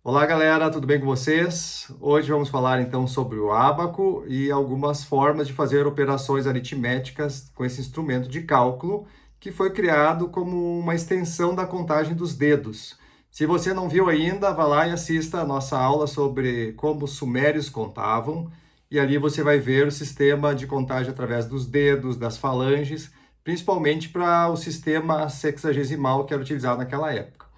Olá galera, tudo bem com vocês? Hoje vamos falar então sobre o ábaco e algumas formas de fazer operações aritméticas com esse instrumento de cálculo que foi criado como uma extensão da contagem dos dedos. Se você não viu ainda, vá lá e assista a nossa aula sobre como os sumérios contavam e ali você vai ver o sistema de contagem através dos dedos, das falanges, principalmente para o sistema sexagesimal que era utilizado naquela época.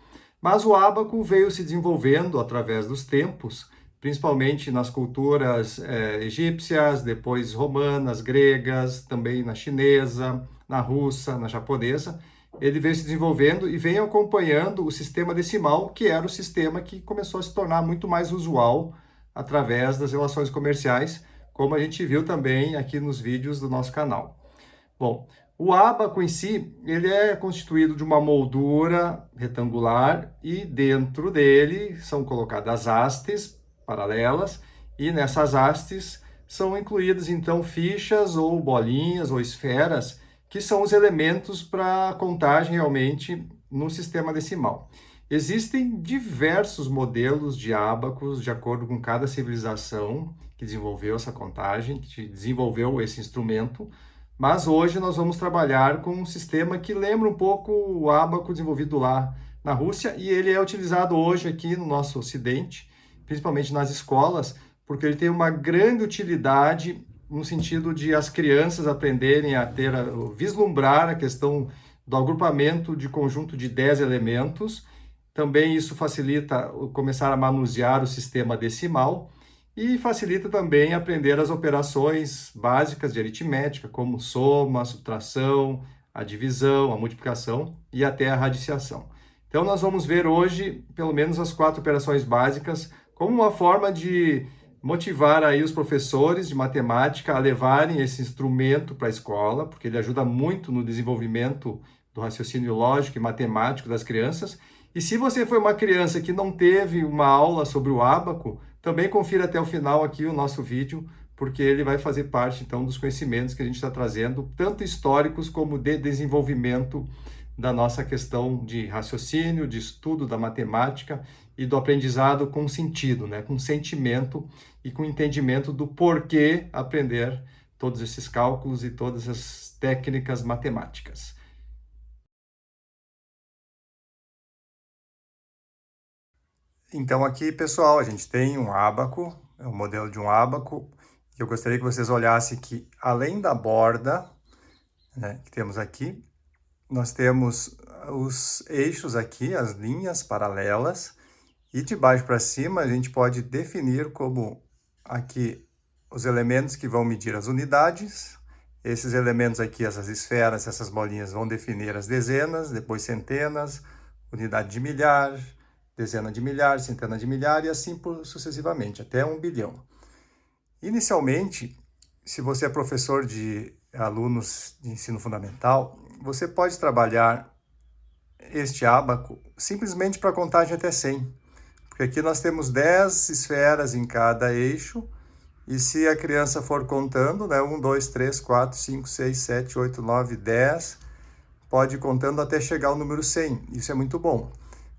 Mas o ábaco veio se desenvolvendo através dos tempos, principalmente nas culturas egípcias, depois romanas, gregas, também na chinesa, na russa, na japonesa. Ele veio se desenvolvendo e vem acompanhando o sistema decimal, que era o sistema que começou a se tornar muito mais usual através das relações comerciais, como a gente viu também aqui nos vídeos do nosso canal. Bom, o ábaco em si, ele é constituído de uma moldura retangular e dentro dele são colocadas hastes paralelas e nessas hastes são incluídas então fichas ou bolinhas ou esferas que são os elementos para a contagem realmente no sistema decimal. Existem diversos modelos de ábacos de acordo com cada civilização que desenvolveu essa contagem, que desenvolveu esse instrumento. Mas hoje nós vamos trabalhar com um sistema que lembra um pouco o ábaco desenvolvido lá na Rússia e ele é utilizado hoje aqui no nosso Ocidente, principalmente nas escolas, porque ele tem uma grande utilidade no sentido de as crianças aprenderem a vislumbrar a questão do agrupamento de conjunto de 10 elementos. Também isso facilita começar a manusear o sistema decimal e facilita também aprender as operações básicas de aritmética, como soma, subtração, a divisão, a multiplicação e até a radiciação. Então, nós vamos ver hoje, pelo menos, as 4 operações básicas, como uma forma de motivar aí os professores de matemática a levarem esse instrumento para a escola, porque ele ajuda muito no desenvolvimento do raciocínio lógico e matemático das crianças. E se você foi uma criança que não teve uma aula sobre o ábaco, também confira até o final aqui o nosso vídeo, porque ele vai fazer parte, então, dos conhecimentos que a gente está trazendo, tanto históricos como de desenvolvimento da nossa questão de raciocínio, de estudo da matemática e do aprendizado com sentido, né? Com sentimento e com entendimento do porquê aprender todos esses cálculos e todas as técnicas matemáticas. Então aqui, pessoal, a gente tem um ábaco, é um modelo de um ábaco, e eu gostaria que vocês olhassem que além da borda, né, que temos aqui, nós temos os eixos aqui, as linhas paralelas, e de baixo para cima a gente pode definir como aqui os elementos que vão medir as unidades. Esses elementos aqui, essas esferas, essas bolinhas vão definir as dezenas, depois centenas, unidade de milhar, dezena de milhar, centena de milhar e assim sucessivamente, até 1 bilhão. Inicialmente, se você é professor de alunos de ensino fundamental, você pode trabalhar este ábaco simplesmente para contagem até 100. Porque aqui nós temos 10 esferas em cada eixo, e se a criança for contando, né, 1, 2, 3, 4, 5, 6, 7, 8, 9, 10, pode ir contando até chegar ao número 100. Isso é muito bom.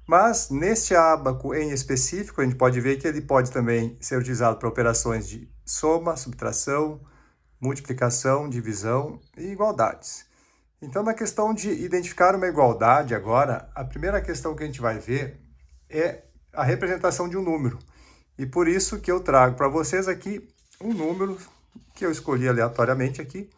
Mas neste ábaco em específico, a gente pode ver que ele pode também ser utilizado para operações de soma, subtração, multiplicação, divisão e igualdades. Então, na questão de identificar uma igualdade agora, a primeira questão que a gente vai ver é a representação de um número. E por isso que eu trago para vocês aqui um número que eu escolhi aleatoriamente aqui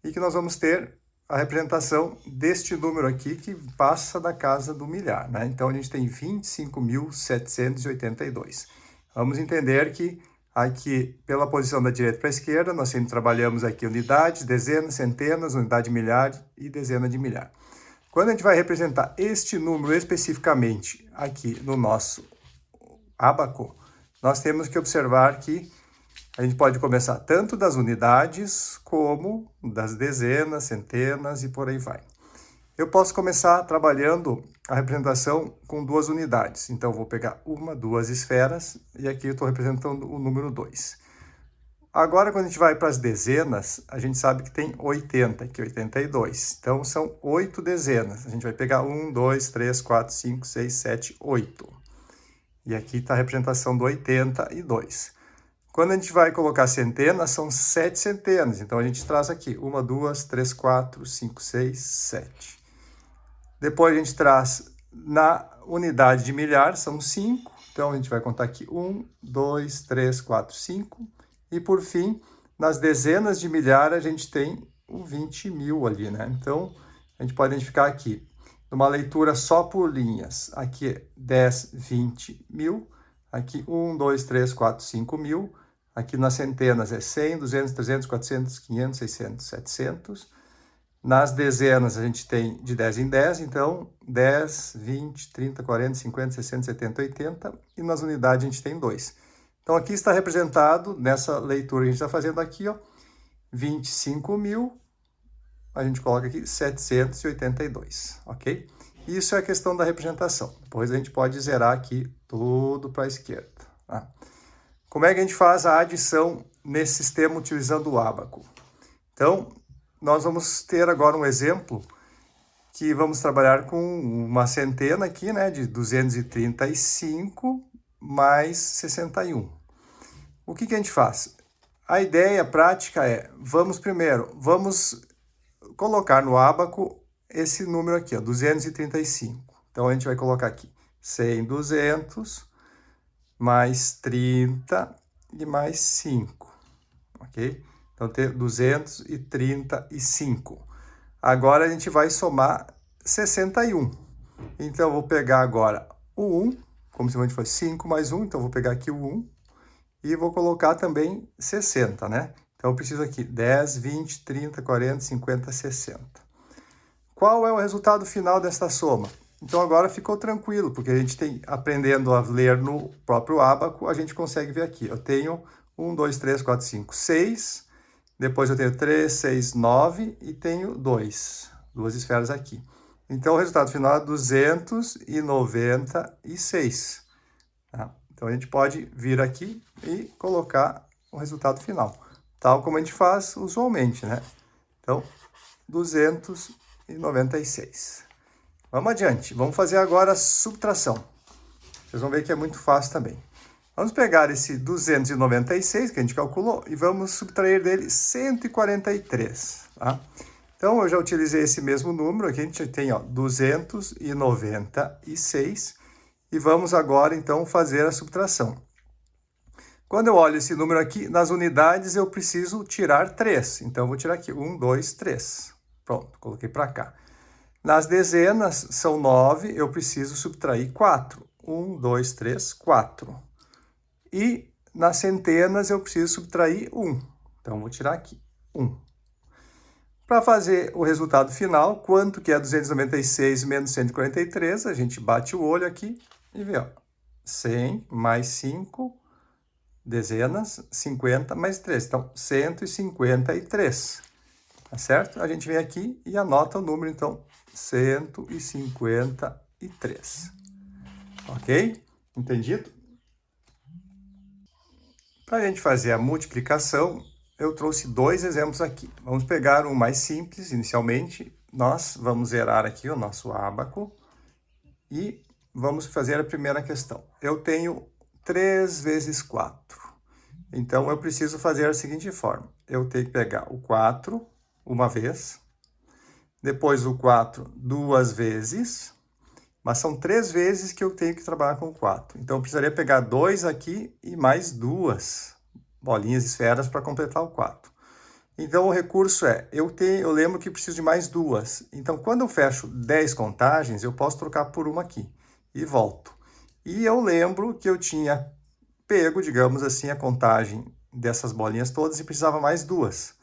e que nós vamos ter a representação deste número aqui que passa da casa do milhar, né? Então, a gente tem 25.782. Vamos entender que aqui, pela posição da direita para a esquerda, nós sempre trabalhamos aqui unidades, dezenas, centenas, unidade de milhar e dezena de milhar. Quando a gente vai representar este número especificamente aqui no nosso ábaco, nós temos que observar que a gente pode começar tanto das unidades como das dezenas, centenas e por aí vai. Eu posso começar trabalhando a representação com 2 unidades. Então, vou pegar 1, 2 esferas e aqui eu estou representando o número 2. Agora, quando a gente vai para as dezenas, a gente sabe que tem 80, que é 82. Então, são 8 dezenas. A gente vai pegar 1, 2, 3, 4, 5, 6, 7, 8. E aqui está a representação do 82. Quando a gente vai colocar centenas, são 7 centenas. Então, a gente traz aqui 1, 2, 3, 4, 5, 6, 7. Depois, a gente traz na unidade de milhar, são 5. Então, a gente vai contar aqui 1, 2, 3, 4, 5. E, por fim, nas dezenas de milhar, a gente tem o 20 mil ali, né? Então, a gente pode identificar aqui, numa leitura só por linhas, aqui 10, 20 mil, aqui 1, 2, 3, 4, 5 mil, aqui nas centenas é 100, 200, 300, 400, 500, 600, 700. Nas dezenas a gente tem de 10 em 10, então 10, 20, 30, 40, 50, 60, 70, 80. E nas unidades a gente tem 2. Então aqui está representado, nessa leitura que a gente está fazendo aqui, ó, 25 mil, a gente coloca aqui 782, ok? Isso é a questão da representação. Depois a gente pode zerar aqui tudo para a esquerda. Tá? Como é que a gente faz a adição nesse sistema utilizando o ábaco? Então, nós vamos ter agora um exemplo que vamos trabalhar com uma centena aqui, né, de 235 mais 61. O que a gente faz? A ideia prática é, vamos colocar no ábaco esse número aqui, ó, 235. Então, a gente vai colocar aqui 100, 200, mais 30 e mais 5, ok? Então, tem 235. Agora, a gente vai somar 61. Então, eu vou pegar agora o 1, como se a gente fosse 5 mais 1, então eu vou pegar aqui o 1 e vou colocar também 60, né? Então, eu preciso aqui 10, 20, 30, 40, 50, 60. Qual é o resultado final desta soma? Então, agora ficou tranquilo, porque a gente tem, aprendendo a ler no próprio ábaco, a gente consegue ver aqui. Eu tenho 1, 2, 3, 4, 5, 6. Depois eu tenho 3, 6, 9 e tenho 2. Duas esferas aqui. Então, o resultado final é 296. Tá? Então, a gente pode vir aqui e colocar o resultado final, tal como a gente faz usualmente, né? Então, 296. Vamos adiante. Vamos fazer agora a subtração. Vocês vão ver que é muito fácil também. Vamos pegar esse 296 que a gente calculou e vamos subtrair dele 143, tá? Então, eu já utilizei esse mesmo número, aqui a gente tem, ó, 296, e vamos agora, então, fazer a subtração. Quando eu olho esse número aqui, nas unidades eu preciso tirar 3, então eu vou tirar aqui 1, 2, 3. Pronto, coloquei para cá. Nas dezenas, são 9, eu preciso subtrair 4. 1, 2, 3, 4. E nas centenas eu preciso subtrair 1. Então, vou tirar aqui 1. Para fazer o resultado final, quanto que é 296 menos 143? A gente bate o olho aqui e vê, ó, 100 mais 5, dezenas, 50 mais 3. Então, 153. Tá certo? A gente vem aqui e anota o número, então, 153. Ok? Entendido? Para a gente fazer a multiplicação, eu trouxe dois exemplos aqui. Vamos pegar um mais simples, inicialmente. Nós vamos zerar aqui o nosso ábaco e vamos fazer a primeira questão. Eu tenho 3 vezes 4. Então, eu preciso fazer da seguinte forma. Eu tenho que pegar o 4 uma vez, depois o 4 duas vezes, mas são 3 vezes que eu tenho que trabalhar com 4. Então, eu precisaria pegar 2 aqui e mais 2 bolinhas, esferas, para completar o 4. Então, o recurso é, eu lembro que preciso de mais 2. Então, quando eu fecho 10 contagens, eu posso trocar por uma aqui e volto. E eu lembro que eu tinha pego, digamos assim, a contagem dessas bolinhas todas e precisava mais 2.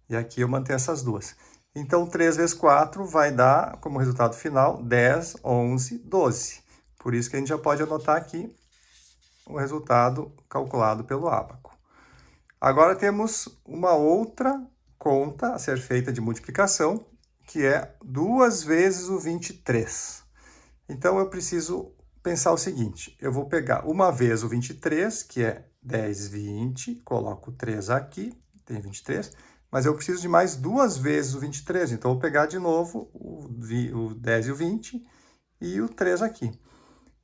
E aqui eu mantenho essas 2. Então, 3 vezes 4 vai dar, como resultado final, 10, 11, 12. Por isso que a gente já pode anotar aqui o resultado calculado pelo ábaco. Agora temos uma outra conta a ser feita de multiplicação, que é 2 vezes o 23. Então, eu preciso pensar o seguinte, eu vou pegar uma vez o 23, que é 10, 20, coloco 3 aqui, tem 23, mas eu preciso de mais 2 vezes o 23, então eu vou pegar de novo o 10 e o 20 e o 3 aqui.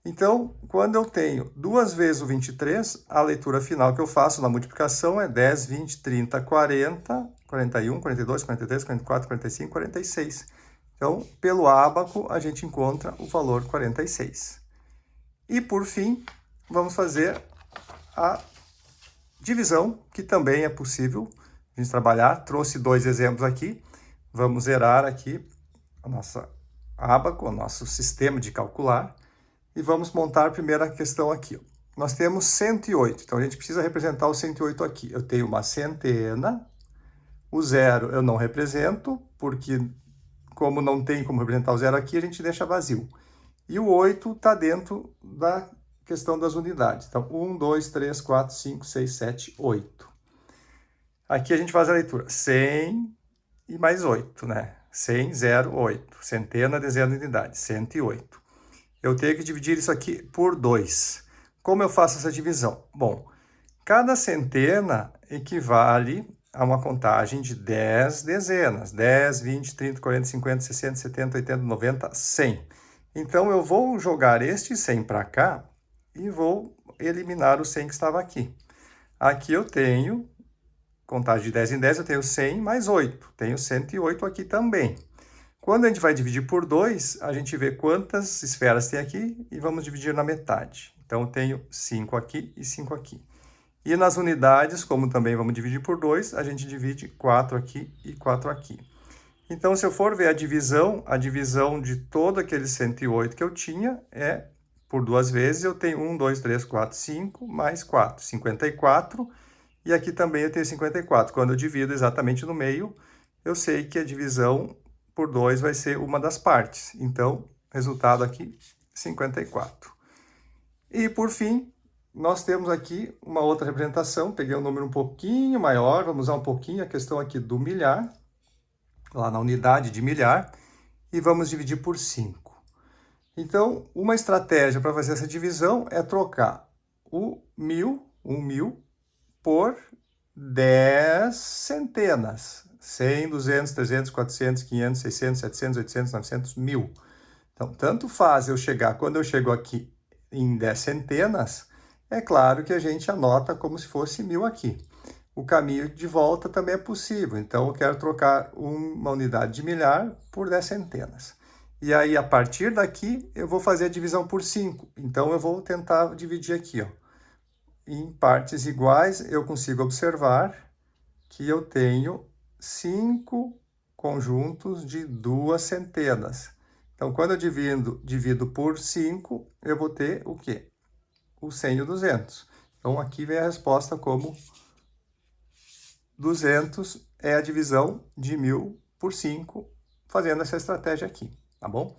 Então, quando eu tenho 2 vezes o 23, a leitura final que eu faço na multiplicação é 10, 20, 30, 40, 41, 42, 43, 44, 45, 46. Então, pelo ábaco, a gente encontra o valor 46. E, por fim, vamos fazer a divisão, que também é possível a gente trabalhar. Trouxe 2 exemplos aqui. Vamos zerar aqui a nossa ábaco, o nosso sistema de calcular. E vamos montar a primeira questão aqui. Nós temos 108, então a gente precisa representar o 108 aqui. Eu tenho uma centena, o zero eu não represento, porque como não tem como representar o zero aqui, a gente deixa vazio. E o 8 está dentro da questão das unidades. Então, 1, 2, 3, 4, 5, 6, 7, 8. Aqui a gente faz a leitura 100 e mais 8, né? 100, 0, 8. Centena, dezena, unidade, 108. Eu tenho que dividir isso aqui por 2. Como eu faço essa divisão? Bom, cada centena equivale a uma contagem de 10 dezenas. 10, 20, 30, 40, 50, 60, 70, 80, 90, 100. Então, eu vou jogar este 100 para cá e vou eliminar o 100 que estava aqui. Aqui eu tenho, contagem de 10 em 10, eu tenho 100 mais 8. Tenho 108 aqui também. Quando a gente vai dividir por 2, a gente vê quantas esferas tem aqui e vamos dividir na metade. Então, eu tenho 5 aqui e 5 aqui. E nas unidades, como também vamos dividir por 2, a gente divide 4 aqui e 4 aqui. Então, se eu for ver a divisão de todo aquele 108 que eu tinha é por 2 vezes, eu tenho 1, 2, 3, 4, 5, mais 4, 54. E aqui também eu tenho 54. Quando eu divido exatamente no meio, eu sei que a divisão por 2 vai ser uma das partes. Então, resultado aqui, 54. E, por fim, nós temos aqui uma outra representação. Peguei um número um pouquinho maior, vamos usar um pouquinho a questão aqui do milhar, lá na unidade de milhar, e vamos dividir por 5. Então, uma estratégia para fazer essa divisão é trocar o 1.000 por 10 centenas. 100, 200, 300, 400, 500, 600, 700, 800, 900, 1.000. Então, tanto faz eu chegar, quando eu chego aqui em 10 centenas, é claro que a gente anota como se fosse 1.000 aqui. O caminho de volta também é possível, então eu quero trocar uma unidade de milhar por 10 centenas. E aí, a partir daqui, eu vou fazer a divisão por 5. Então, eu vou tentar dividir aqui, ó. Em partes iguais, eu consigo observar que eu tenho 5 conjuntos de 2 centenas. Então, quando eu divido por 5, eu vou ter o quê? O 100 e o 200. Então, aqui vem a resposta como 200 é a divisão de 1.000 por 5, fazendo essa estratégia aqui, tá bom?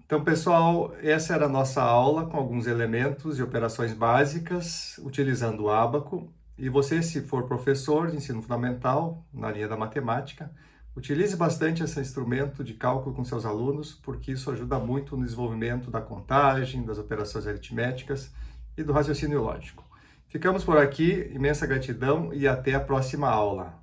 Então, pessoal, essa era a nossa aula com alguns elementos e operações básicas utilizando o ábaco. E você, se for professor de ensino fundamental, na linha da matemática, utilize bastante esse instrumento de cálculo com seus alunos, porque isso ajuda muito no desenvolvimento da contagem, das operações aritméticas e do raciocínio lógico. Ficamos por aqui, imensa gratidão e até a próxima aula.